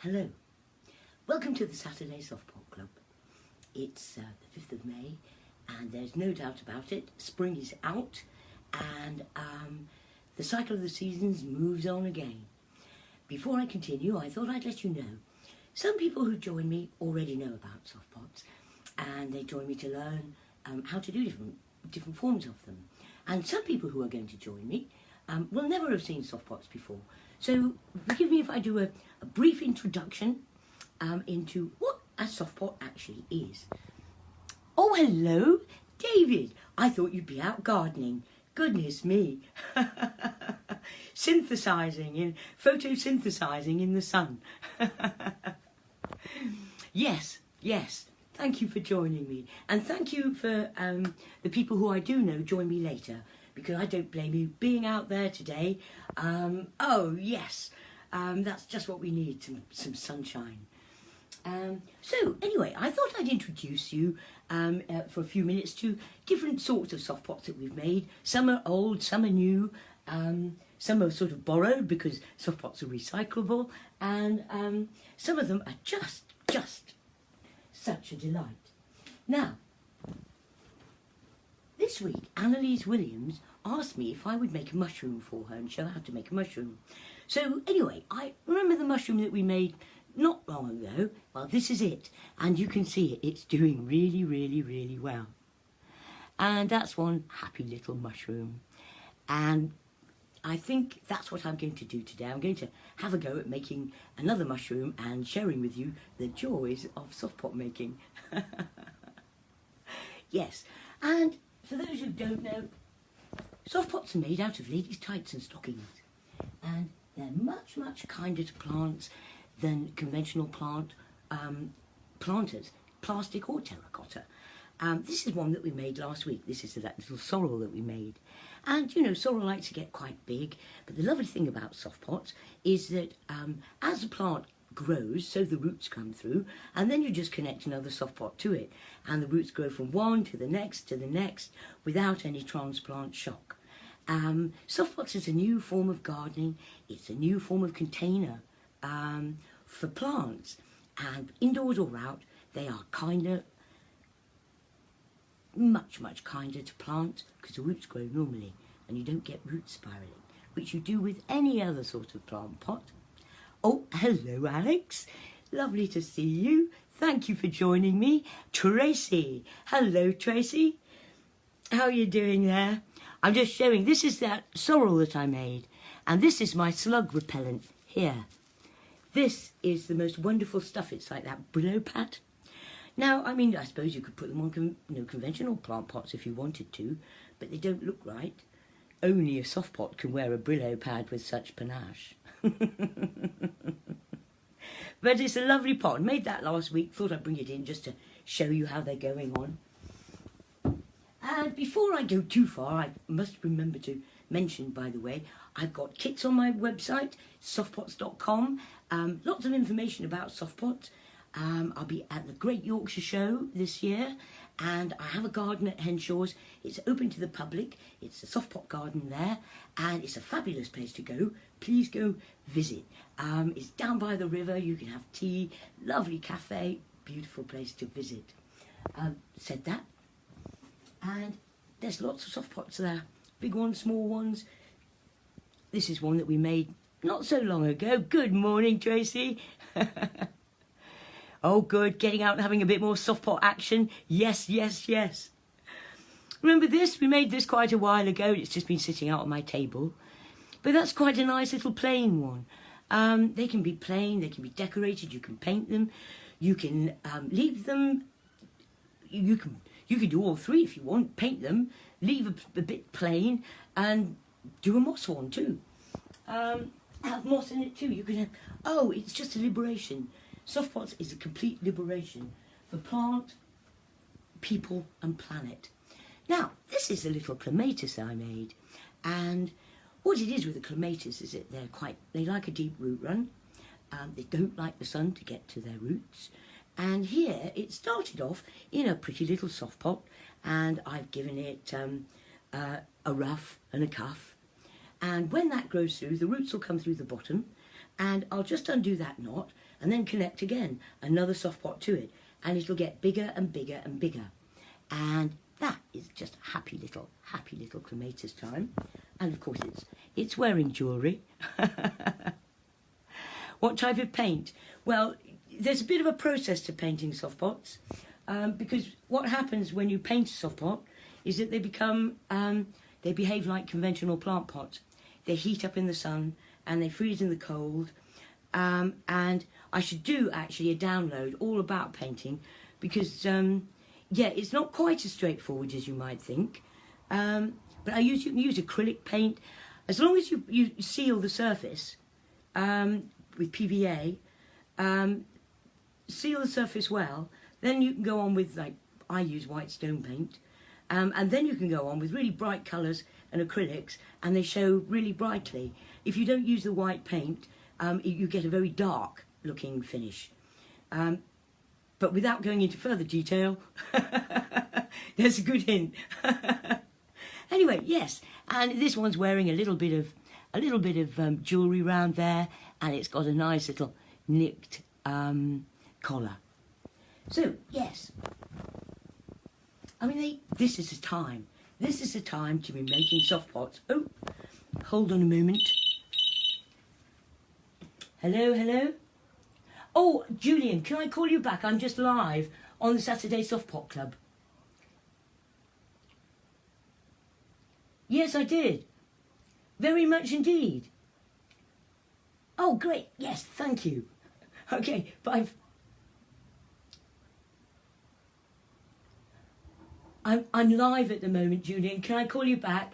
Hello, welcome to the Saturday Softpot Club. It's the 5th of May and there's no doubt about it, spring is out and the cycle of the seasons moves on again. Before I continue, I thought I'd let you know, some people who join me already know about Softpots and they join me to learn how to do different forms of them. And some people who are going to join me will never have seen Softpots before. So forgive me if I do a brief introduction into what a Softpot actually is. Oh, hello, David. I thought you'd be out gardening. Goodness me. Photosynthesizing in the sun. Yes. Thank you for joining me. And thank you for the people who I do know join me later, because I don't blame you being out there today. Oh, yes. That's just what we need, some sunshine. So, anyway, I thought I'd introduce you for a few minutes to different sorts of softpots that we've made. Some are old, some are new, some are sort of borrowed because softpots are recyclable, and some of them are just such a delight. Now, this week, Annalise Williams asked me if I would make a mushroom for her and show her how to make a mushroom. So anyway, I remember the mushroom that we made not long ago. Well, this is it. And you can see it. It's doing really well. And that's one happy little mushroom. And I think that's what I'm going to do today. I'm going to have a go at making another mushroom and sharing with you the joys of softpot making. Yes. And for those who don't know, softpots are made out of ladies' tights and stockings, and they're much kinder to plants than conventional planters, plastic or terracotta. This is one that we made last week. This is that little sorrel that we made. And, you know, sorrel likes to get quite big, but the lovely thing about softpots is that as the plant grows, so the roots come through, and then you just connect another softpot to it, and the roots grow from one to the next without any transplant shock. Softpots is a new form of gardening. It's a new form of container for plants, and indoors or out, they are kinder, much kinder to plants, because the roots grow normally and you don't get root spiraling, which you do with any other sort of plant pot. Oh, hello, Alex. Lovely to see you. Thank you for joining me. Tracy. Hello, Tracy. How are you doing there? I'm just showing, this is that sorrel that I made, and this is my slug repellent here. This is the most wonderful stuff. It's like that Brillo pad. Now, I mean, I suppose you could put them on conventional plant pots if you wanted to, but they don't look right. Only a softpot can wear a Brillo pad with such panache. But it's a lovely pot. Made that last week. Thought I'd bring it in just to show you how they're going on. And before I go too far, I must remember to mention, by the way, I've got kits on my website, softpots.com. Lots of information about softpots. I'll be at the Great Yorkshire Show this year, and I have a garden at Henshaws. It's open to the public. It's a softpot garden there, and it's a fabulous place to go. Please go visit. It's down by the river. You can have tea, lovely cafe, beautiful place to visit. Said that. And there's lots of softpots there, big ones, small ones. This is one that we made not so long ago. Good morning, Tracy. Oh, good, getting out and having a bit more softpot action. Yes. Remember this? We made this quite a while ago. It's just been sitting out on my table. But that's quite a nice little plain one. They can be plain, they can be decorated, you can paint them, you can leave them, you can do all three if you want. Paint them, leave a bit plain, and do a moss one too. Have moss in it too. You can have, oh, it's just a liberation. Softpots is a complete liberation for plant, people and planet. Now, this is a little clematis I made, and what it is with the clematis is that they like a deep root run. They don't like the sun to get to their roots. And here it started off in a pretty little softpot, and I've given it a ruff and a cuff. And when that grows through, the roots will come through the bottom, and I'll just undo that knot and then connect again another soft pot to it, and it'll get bigger and bigger and bigger. And that is just happy little clematis time. And of course it's wearing jewellery. What type of paint? Well, there's a bit of a process to painting soft pots, because what happens when you paint a soft pot is that they become, they behave like conventional plant pots. They heat up in the sun and they freeze in the cold. And I should do actually a download all about painting, because yeah, it's not quite as straightforward as you might think. But you can use acrylic paint as long as you seal the surface with PVA. Seal the surface well, then you can go on with, like, I use white stone paint, and then you can go on with really bright colours and acrylics, and they show really brightly. If you don't use the white paint, you get a very dark looking finish. But without going into further detail, there's a good hint. Anyway, yes, and this one's wearing a little bit of jewellery round there, and it's got a nice little nicked collar. So yes, I mean, this is the time. This is the time to be making soft pots. Oh, hold on a moment. Hello, hello. Oh, Julian, can I call you back? I'm just live on the Saturday Soft Pot Club. Yes, I did. Very much indeed. Oh, great. Yes, thank you. Okay, bye. I'm live at the moment, Julian. Can I call you back?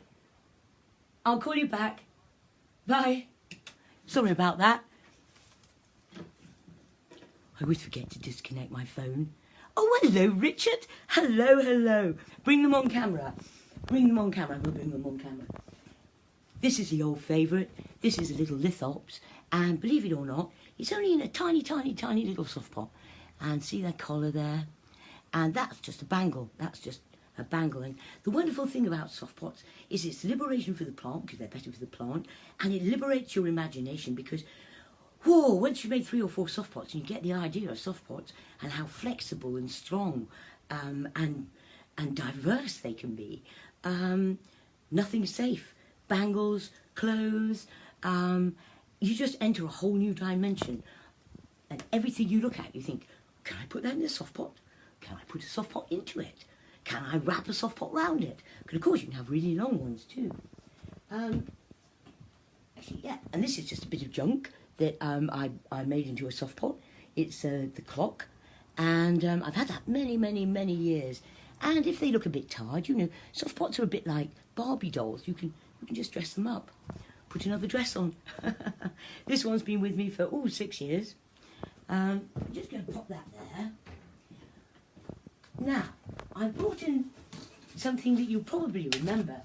I'll call you back. Bye. Sorry about that. I always forget to disconnect my phone. Oh, hello, Richard. Hello, hello. Bring them on camera. Bring them on camera. We'll bring them on camera. This is the old favourite. This is a little lithops. And believe it or not, it's only in a tiny, tiny, tiny little soft pot. And see that collar there? And that's just a bangle. That's just a bangle. And the wonderful thing about soft pots is it's liberation for the plant, because they're better for the plant. And it liberates your imagination, because whoa, once you've made 3 or 4 soft pots and you get the idea of soft pots and how flexible and strong and diverse they can be, nothing's safe. Bangles, clothes, you just enter a whole new dimension. And everything you look at, you think, can I put that in a soft pot? Can I put a soft pot into it? Can I wrap a soft pot round it? Because of course you can have really long ones too. Actually, yeah, and this is just a bit of junk that I made into a soft pot. It's the clock, and I've had that many, many, many years. And if they look a bit tired, you know, soft pots are a bit like Barbie dolls. You can just dress them up, put another dress on. This one's been with me for 6 years. I'm just going to pop that there. Now, I brought in something that you'll probably remember.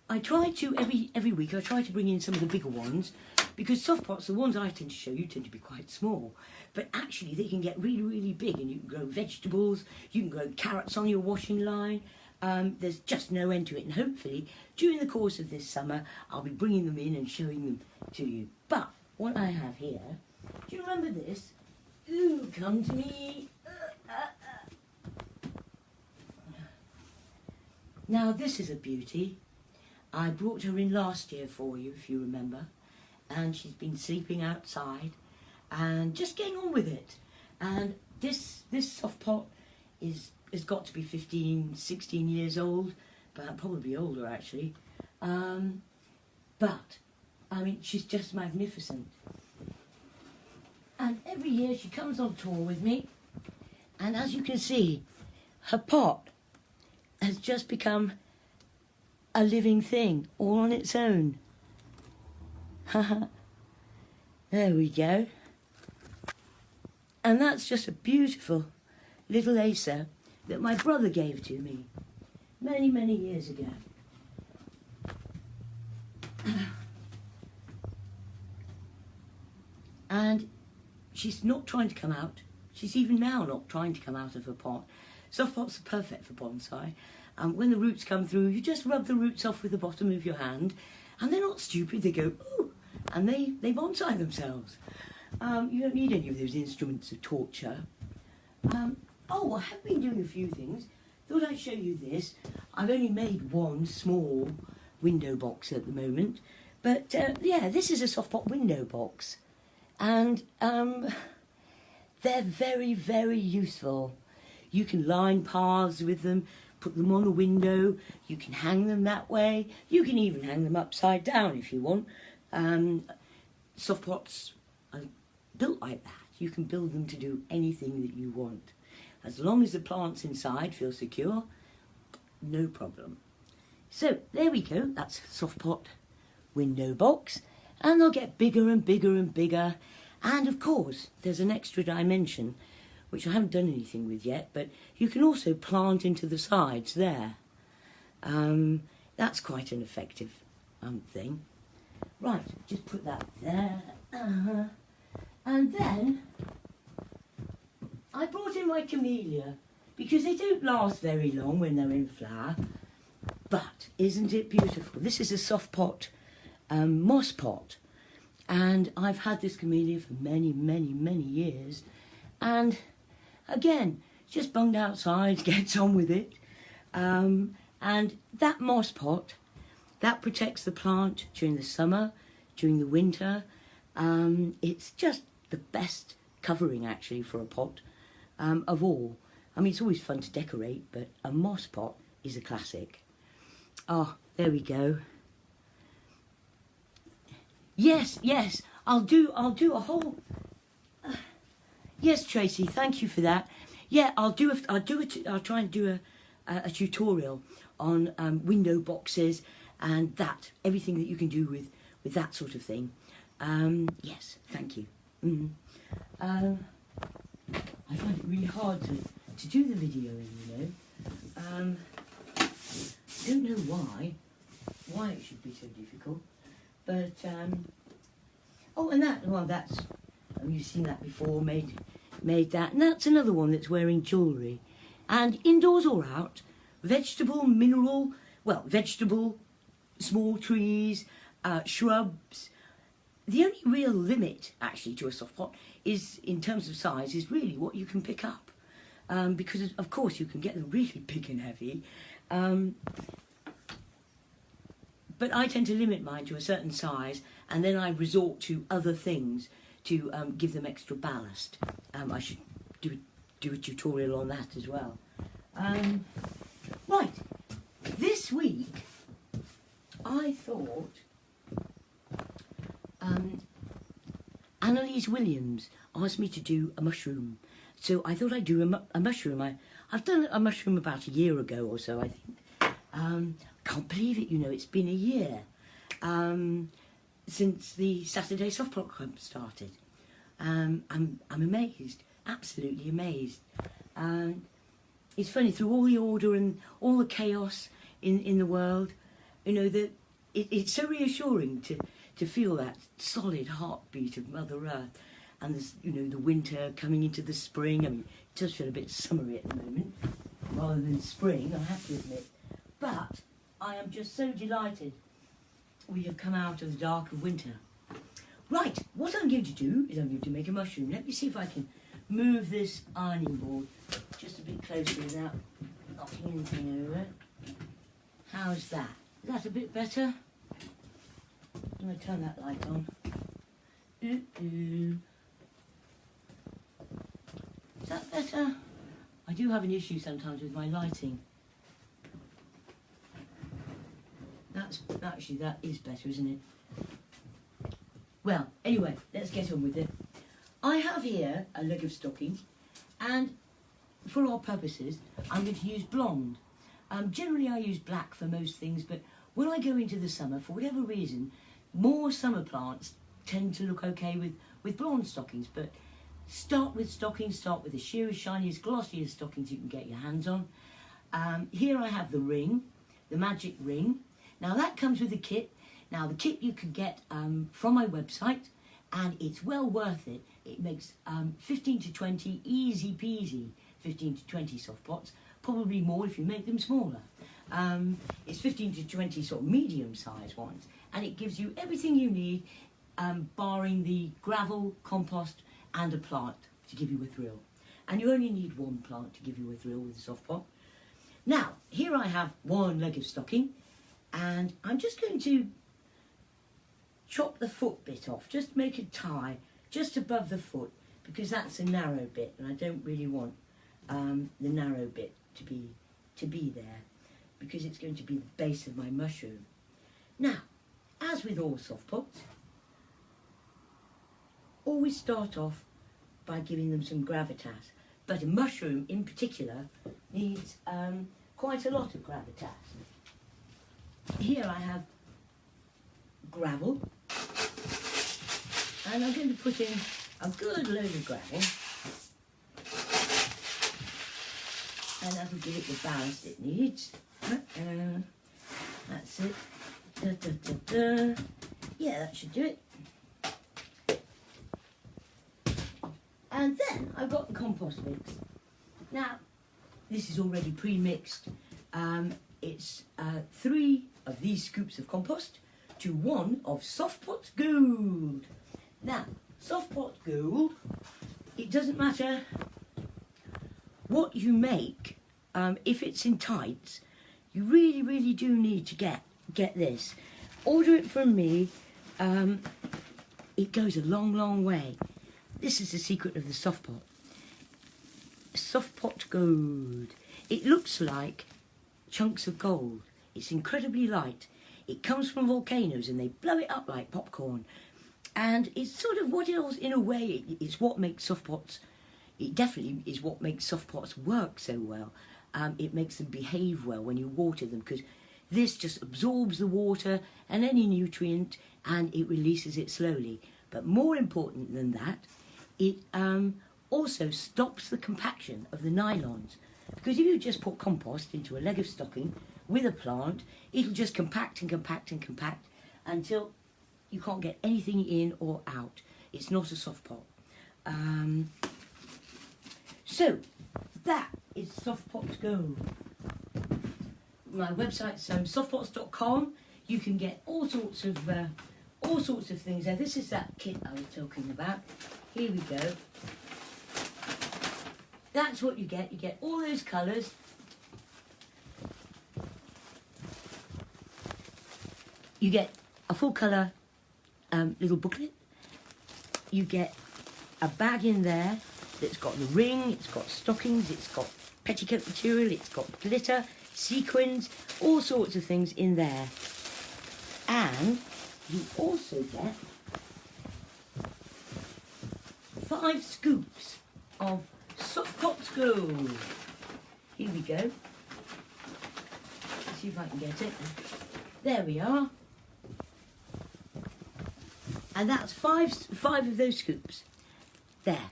I try to, every week, I try to bring in some of the bigger ones, because soft pots, the ones I tend to show you, tend to be quite small. But actually, they can get really, really big, and you can grow vegetables, you can grow carrots on your washing line. There's just no end to it. And hopefully, during the course of this summer, I'll be bringing them in and showing them to you. But what I have here, do you remember this? Ooh, come to me. Now, this is a beauty. I brought her in last year for you, if you remember. And she's been sleeping outside and just getting on with it. And this soft pot has got to be 15, 16 years old, but probably older actually. But, I mean, she's just magnificent. And every year she comes on tour with me, and as you can see, her pot has just become a living thing, all on its own. There we go. And that's just a beautiful little acer that my brother gave to me many, many years ago. And she's not trying to come out. She's even now not trying to come out of her pot. Soft pots are perfect for bonsai. When the roots come through, you just rub the roots off with the bottom of your hand, and they're not stupid. They go, ooh, and they bonsai themselves. You don't need any of those instruments of torture. Oh, I have been doing a few things. Thought I'd show you this. I've only made one small window box at the moment. But yeah, this is a Softpot window box. And they're very, very useful. You can line paths with them, put them on a window, you can hang them that way, you can even hang them upside down if you want. Softpots are built like that. You can build them to do anything that you want. As long as the plants inside feel secure, no problem. So there we go, that's Softpot window box, and they'll get bigger and bigger and bigger. And of course, there's an extra dimension, which I haven't done anything with yet, but you can also plant into the sides there. That's quite an effective thing. Right, just put that there. And then I brought in my camellia, because they don't last very long when they're in flower. But isn't it beautiful? This is a Softpot moss pot. And I've had this camellia for many, many, many years. And again, just bunged outside, gets on with it. And that moss pot, that protects the plant during the summer, during the winter. It's just the best covering, actually, for a pot of all. I mean, it's always fun to decorate, but a moss pot is a classic. Oh, there we go. Yes, yes, I'll do a whole. Yes, Tracy, thank you for that. Yeah, I'll try and do a tutorial on window boxes and everything that you can do with that sort of thing. Yes, thank you. I find it really hard to do the videoing, you know. I don't know why it should be so difficult. But, oh, and you've seen that before, made that. And that's another one that's wearing jewellery. And indoors or out, vegetable, small trees, shrubs. The only real limit, actually, to a soft pot is, in terms of size, is really what you can pick up. Because, of course, you can get them really big and heavy. But I tend to limit mine to a certain size, and then I resort to other things to give them extra ballast. I should do a tutorial on that as well. Right, this week I thought Annalise Williams asked me to do a mushroom, so I thought I'd do a mushroom. I've done a mushroom about a year ago or so, I think. Can't believe it, you know, it's been a year since the Saturday Softpot Club started. I'm amazed, absolutely amazed. It's funny, through all the order and all the chaos in the world, you know, that it's so reassuring to feel that solid heartbeat of Mother Earth, and this, you know, the winter coming into the spring. I mean, it does feel a bit summery at the moment, rather than spring, I have to admit. But I am just so delighted we have come out of the dark of winter. Right, what I'm going to do is I'm going to make a mushroom. Let me see if I can move this ironing board just a bit closer without knocking anything over. How's that? Is that a bit better? I'm going to turn that light on. Is that better? I do have an issue sometimes with my lighting. That is better, isn't it? Well, anyway, let's get on with it. I have here a leg of stocking, and for our purposes, I'm going to use blonde. Generally, I use black for most things, but when I go into the summer, for whatever reason, more summer plants tend to look okay with blonde stockings. But start with stockings, start with the sheerest, shiniest, glossiest stockings you can get your hands on. Here I have the ring, the magic ring. Now that comes with a kit. Now the kit you can get from my website, and it's well worth it. It makes 15 to 20, easy peasy, 15 to 20 soft pots, probably more if you make them smaller. It's 15 to 20 sort of medium sized ones, and it gives you everything you need barring the gravel, compost and a plant to give you a thrill. And you only need one plant to give you a thrill with a soft pot. Now, here I have one leg of stocking, and I'm just going to chop the foot bit off, just make a tie just above the foot, because that's a narrow bit, and I don't really want the narrow bit to be there, because it's going to be the base of my mushroom. Now, as with all soft pots, always start off by giving them some gravitas, but a mushroom in particular needs quite a lot of gravitas. Here I have gravel, and I'm going to put in a good load of gravel, and that'll give it the ballast it needs. That's it. Da, da, da, da. Yeah, that should do it. And then I've got the compost mix. Now, this is already pre-mixed. It's 3 of these scoops of compost to 1 of Softpot Gold. Now, Softpot Gold, it doesn't matter what you make, if it's in tights, you really, really do need to get this. Order it from me. It goes a long, long way. This is the secret of the Softpot. Softpot Gold. It looks like chunks of gold. It's incredibly light. It comes from volcanoes and they blow it up like popcorn. And it's sort of what else, in a way, it's what makes Softpots, it definitely is what makes Softpots work so well. It makes them behave well when you water them, because this just absorbs the water and any nutrient, and it releases it slowly. But more important than that, it also stops the compaction of the nylons. Because if you just put compost into a leg of stocking with a plant, it'll just compact and compact and compact until you can't get anything in or out. It's not a soft pot. So that is Softpots Gold. My website's softpots.com. You can get all sorts of things there. This is that kit I was talking about. Here we go. That's what you get. You get all those colours. You get a full colour little booklet. You get a bag in there that's got the ring, it's got stockings, it's got petticoat material, it's got glitter, sequins, all sorts of things in there. And you also get 5 scoops of Softpots Gold. Here we go. Let's see if I can get it. There we are. And that's five of those scoops. There.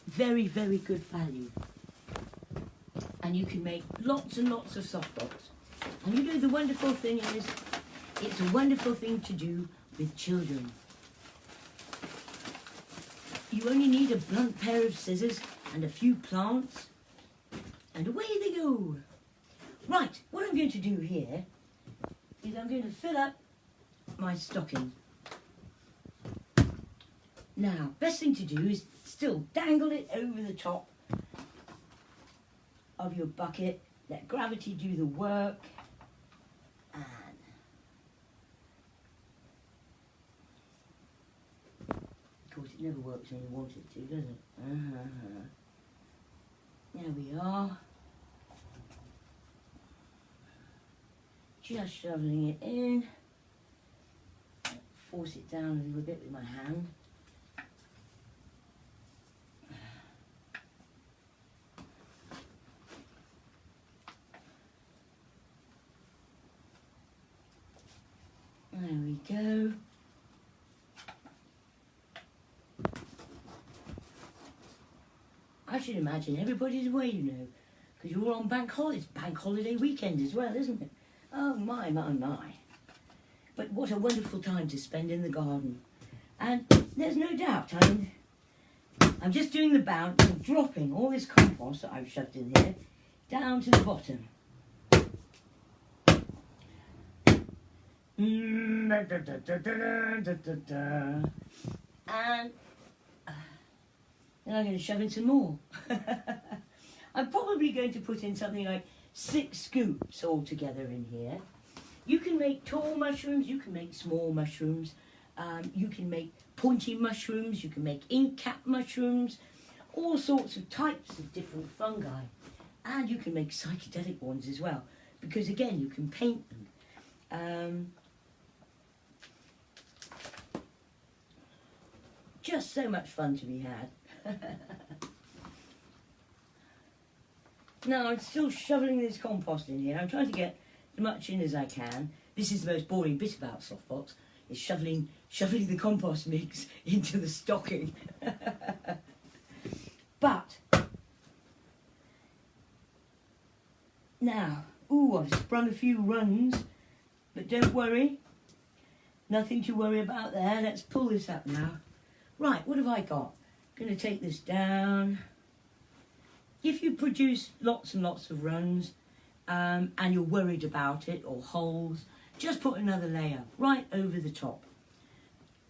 Very, very good value. And you can make lots and lots of Softpots. And you know, the wonderful thing is, it's a wonderful thing to do with children. You only need a blunt pair of scissors and a few plants, and away they go. Right, what I'm going to do here is I'm going to fill up my stocking. Now, best thing to do is still dangle it over the top of your bucket, let gravity do the work, and of course it never works when you want it to, does it? There we are. Just shoveling it in. Force it down a little bit with my hand. There we go. I should imagine everybody's away, you know, because you're all on bank holiday weekend as well, isn't it? Oh my, my, my. But what a wonderful time to spend in the garden. And there's no doubt, I'm just doing the bounce and dropping all this compost that I've shoved in here down to the bottom. And then I'm going to shove in some more. I'm probably going to put in something like 6 scoops altogether in here. You can make tall mushrooms, you can make small mushrooms, you can make pointy mushrooms, you can make ink cap mushrooms, all sorts of types of different fungi. And you can make psychedelic ones as well, because again, you can paint them. Just so much fun to be had. Now I'm still shoveling this compost in here. I'm trying to get as much in as I can. This is the most boring bit about Softpots, is shoveling the compost mix into the stocking. But now, I've sprung a few runs, but don't worry, nothing to worry about there. Let's pull this up now. Right, what have I got? I'm going to take this down. If you produce lots and lots of runs and you're worried about it, or holes, just put another layer right over the top.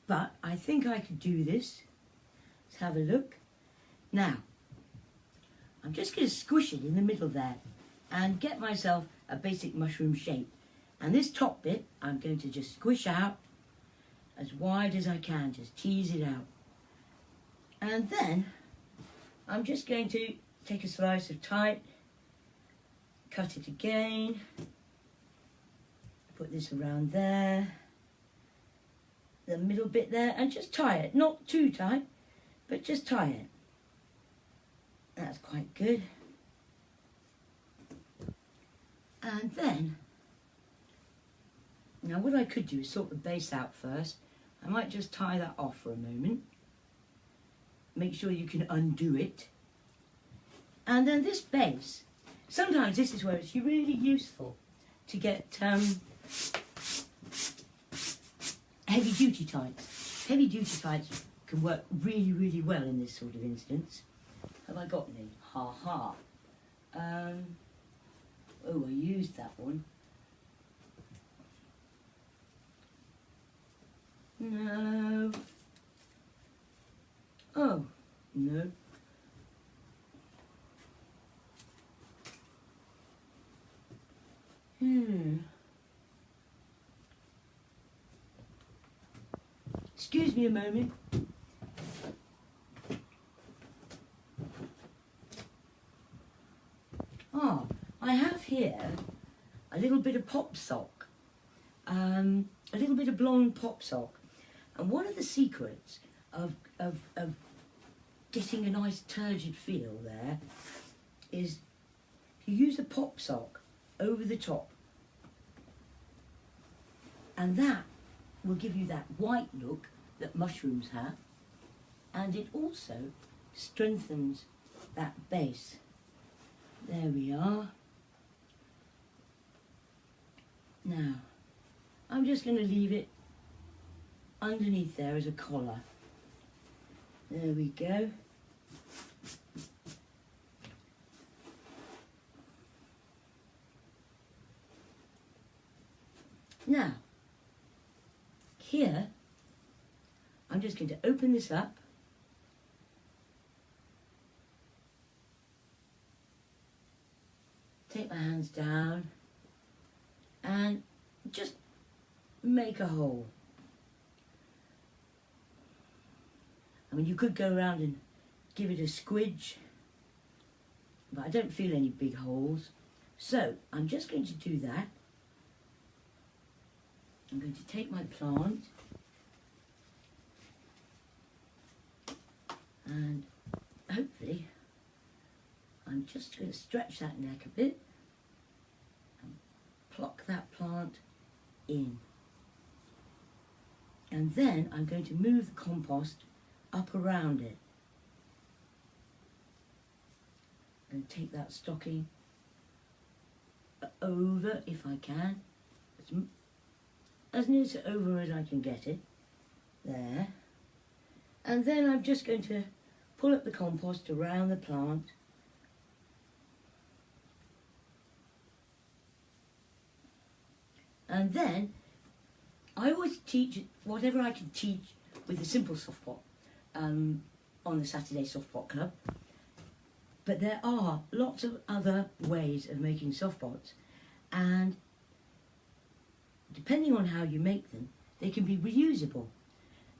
But I think I could do this. Let's have a look. Now, I'm just going to squish it in the middle there and get myself a basic mushroom shape. And this top bit, I'm going to just squish out as wide as I can, just tease it out. And then I'm just going to take a slice of type, cut it again, put this around there, the middle bit there, and just tie it. Not too tight, but just tie it. That's quite good. And then, now what I could do is sort the base out first. I might just tie that off for a moment. Make sure you can undo it. And then this base, sometimes this is where it's really useful to get heavy duty tights. Heavy duty tights can work really, really well in this sort of instance. Have I got any? Ha ha. Oh, I used that one. No. Oh, no. Excuse me a moment. I have here a little bit of pop sock, a little bit of blonde pop sock, and one of the secrets of getting a nice turgid feel there is you use a pop sock over the top, and that will give you that white look that mushrooms have, and it also strengthens that base. There we are. Now, I'm just going to leave it underneath there as a collar. There we go. Now, here, I'm just going to open this up. Take my hands down and just make a hole. I mean, you could go around and give it a squidge, but I don't feel any big holes. So I'm just going to do that. I'm going to take my plant and hopefully I'm just going to stretch that neck a bit and pluck that plant in. And then I'm going to move the compost up around it. I'm going to take that stocking over if I can, as near to over as I can get it. There. And then I'm just going to pull up the compost around the plant. And then I always teach whatever I can teach with a simple softpot on the Saturday Softpot Club. But there are lots of other ways of making softpots, and depending on how you make them, they can be reusable.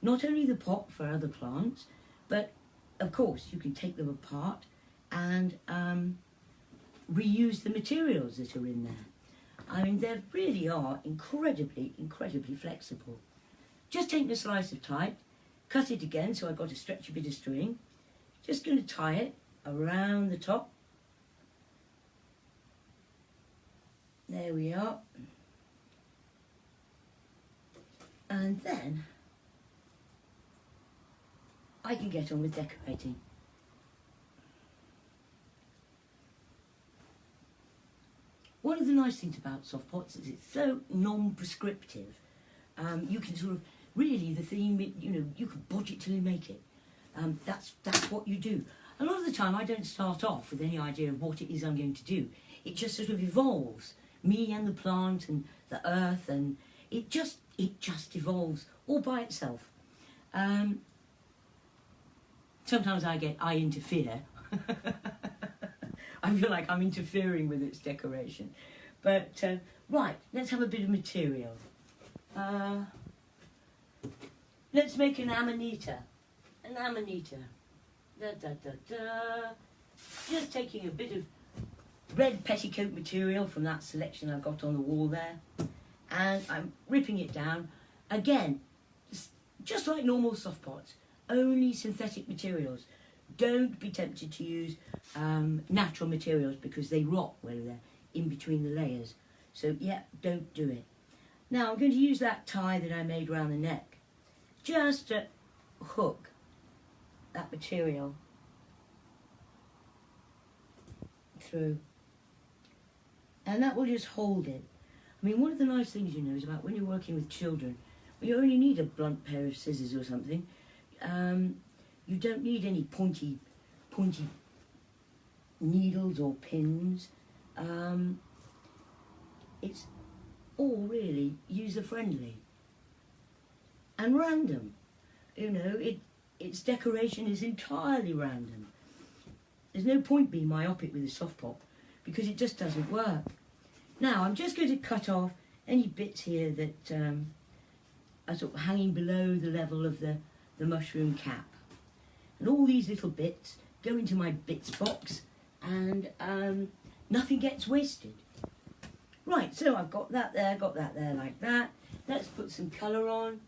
Not only the pot for other plants, but of course you can take them apart and reuse the materials that are in there. I mean, they really are incredibly flexible. Just take a slice of type, cut it again, so I've got a stretchy bit of string. Just going to tie it around the top. There we are. And then I can get on with decorating. One of the nice things about softpots is it's so non-prescriptive. You can sort of, really the theme, you know, you can bodge it till you make it. That's what you do. A lot of the time I don't start off with any idea of what it is I'm going to do. It just sort of evolves. Me and the plant and the earth, and it just evolves all by itself. Sometimes I interfere. I feel like I'm interfering with its decoration. But, right, let's have a bit of material. Let's make an amanita. An amanita. Da, da, da, da. Just taking a bit of red petticoat material from that selection I've got on the wall there. And I'm ripping it down. Again, just like normal softpots, only synthetic materials. Don't be tempted to use natural materials because they rot when they're in between the layers. So yeah, don't do it. Now I'm going to use that tie that I made around the neck just to hook that material through. And that will just hold it. I mean, one of the nice things, you know, is about when you're working with children, you only need a blunt pair of scissors or something. You don't need any pointy needles or pins. It's all really user-friendly and random. You know, its decoration is entirely random. There's no point being myopic with a softpot because it just doesn't work. Now I'm just going to cut off any bits here that are sort of hanging below the level of the mushroom cap. And all these little bits go into my bits box and nothing gets wasted. Right, so I've got that there like that. Let's put some colour on.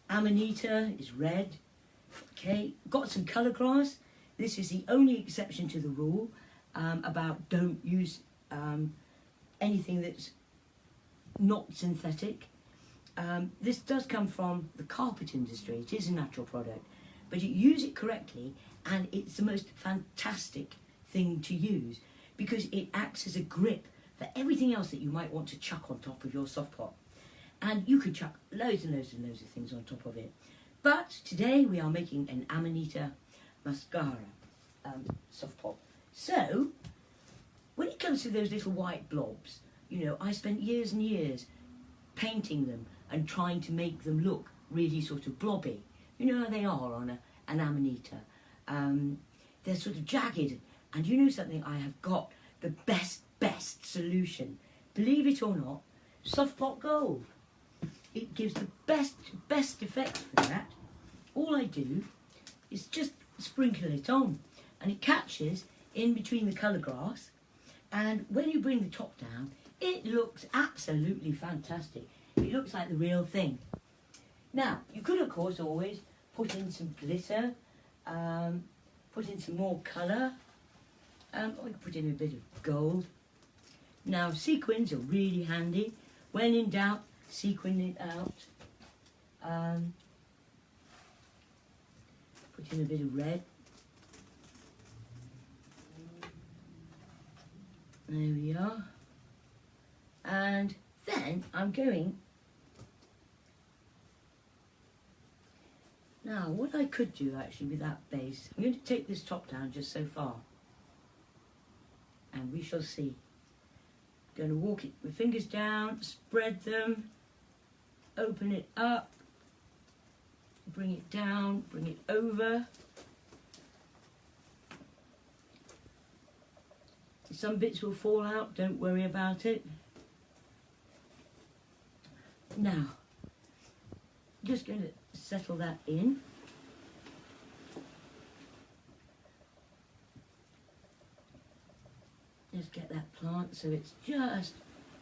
Amanita is red. Okay, got some colour glass. This is the only exception to the rule about don't use anything that's not synthetic. This does come from the carpet industry. It is a natural product, but you use it correctly and it's the most fantastic thing to use because it acts as a grip for everything else that you might want to chuck on top of your softpot. And you could chuck loads and loads and loads of things on top of it. But today we are making an Amanita mascara softpot. So, when it comes to those little white blobs, you know, I spent years and years painting them and trying to make them look really sort of blobby. You know how they are on an Amanita. They're sort of jagged. And you know something, I have got the best solution. Believe it or not, Softpot Gold. It gives the best effect for that. All I do is just sprinkle it on and it catches in between the colour glass, and when you bring the top down it looks absolutely fantastic. It looks like the real thing. Now you could of course always put in some glitter, put in some more colour, or you could put in a bit of gold. Now sequins are really handy. When in doubt, sequin it out. Put in a bit of red. There we are. And then I'm going... Now, what I could do actually with that base, I'm going to take this top down just so far. And we shall see. Going to walk it with fingers down, spread them, open it up, bring it down, bring it over. Some bits will fall out, don't worry about it. Now, just going to settle that in. Just get that plant so it's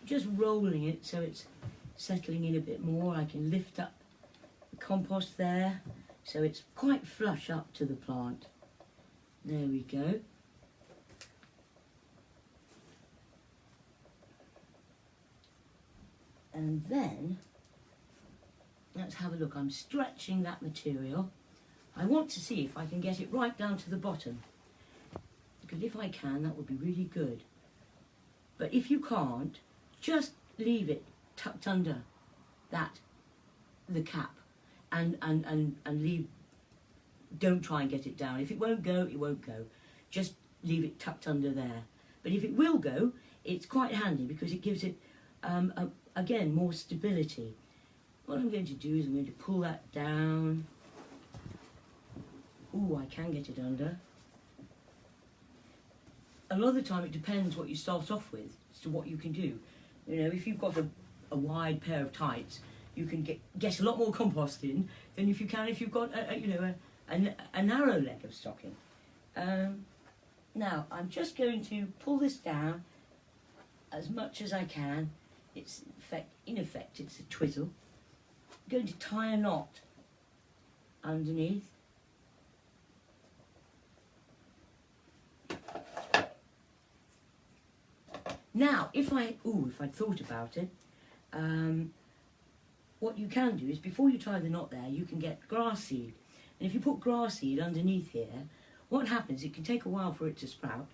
just rolling it so it's settling in a bit more. I can lift up the compost there so it's quite flush up to the plant. There we go. And then, let's have a look. I'm stretching that material. I want to see if I can get it right down to the bottom. Because if I can, that would be really good. But if you can't, just leave it tucked under the cap and leave. Don't try and get it down. If it won't go, it won't go. Just leave it tucked under there. But if it will go, it's quite handy because it gives it again more stability. What I'm going to do is I'm going to pull that down. Ooh, I can get it under. A lot of the time it depends what you start off with as to what you can do. You know, if you've got a wide pair of tights, you can get a lot more compost in than if you can if you've got a narrow leg of stocking. Now I'm just going to pull this down as much as I can. It's in effect it's a twiddle. I'm going to tie a knot underneath. Now, if I'd thought about it, what you can do is before you tie the knot there, you can get grass seed. And if you put grass seed underneath here, what happens, it can take a while for it to sprout,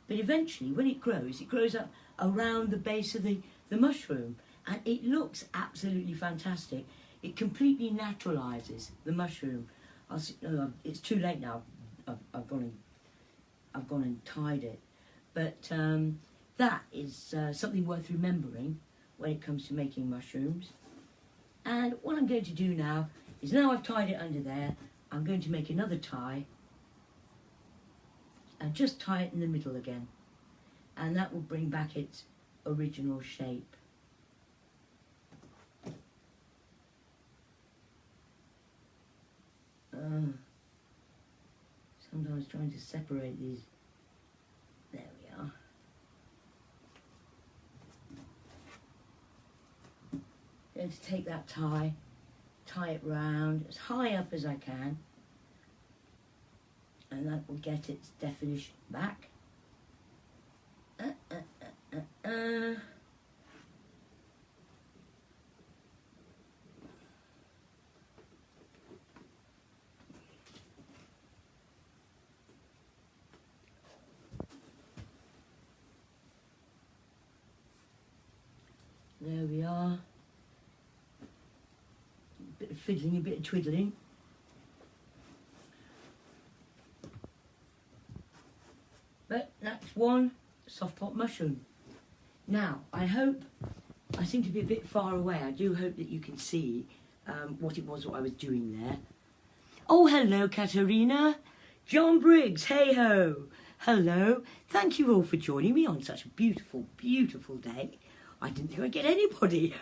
but eventually when it grows up around the base of the mushroom, and it looks absolutely fantastic. It completely naturalises the mushroom. It's too late now. I've gone and tied it, but that is something worth remembering when it comes to making mushrooms. And what I'm going to do now is, now I've tied it under there, I'm going to make another tie and just tie it in the middle again, and that will bring back its original shape. Sometimes trying to separate these. There we are. Going to take that tie it round as high up as I can, and that will get its definition back. There we are. A bit of fiddling, a bit of twiddling. But that's one softpot mushroom. Now, I seem to be a bit far away. I do hope that you can see what it was what I was doing there. Oh, hello, Katerina. John Briggs, hey-ho. Hello. Thank you all for joining me on such a beautiful, beautiful day. I didn't think I'd get anybody.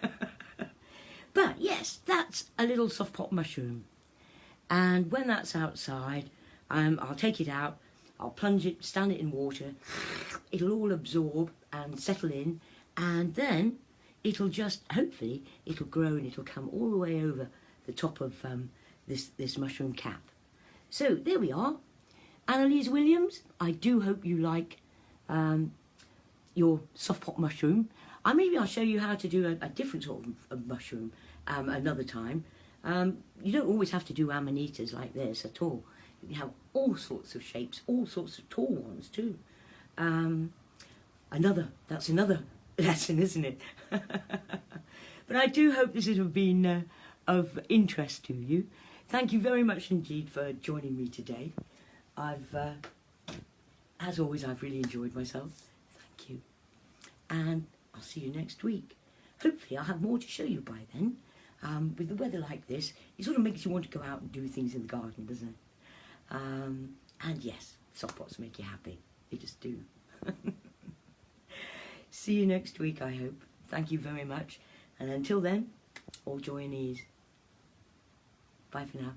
But yes, that's a little softpot mushroom. And when that's outside, I'll take it out, I'll plunge it, stand it in water, it'll all absorb and settle in, and then it'll just, hopefully, it'll grow and it'll come all the way over the top of this mushroom cap. So there we are. Annalise Williams, I do hope you like your softpot mushroom. Maybe I'll show you how to do a different sort of mushroom another time. You don't always have to do amanitas like this at all. You can have all sorts of shapes, all sorts of tall ones too. That's another lesson, isn't it? But I do hope this has been of interest to you. Thank you very much indeed for joining me today. As always, I've really enjoyed myself. Thank you. And I'll see you next week. Hopefully I'll have more to show you by then. with the weather like this, it sort of makes you want to go out and do things in the garden, doesn't it? And yes, soft pots make you happy. They just do. See you next week, I hope. Thank you very much. And until then, all joy and ease. Bye for now.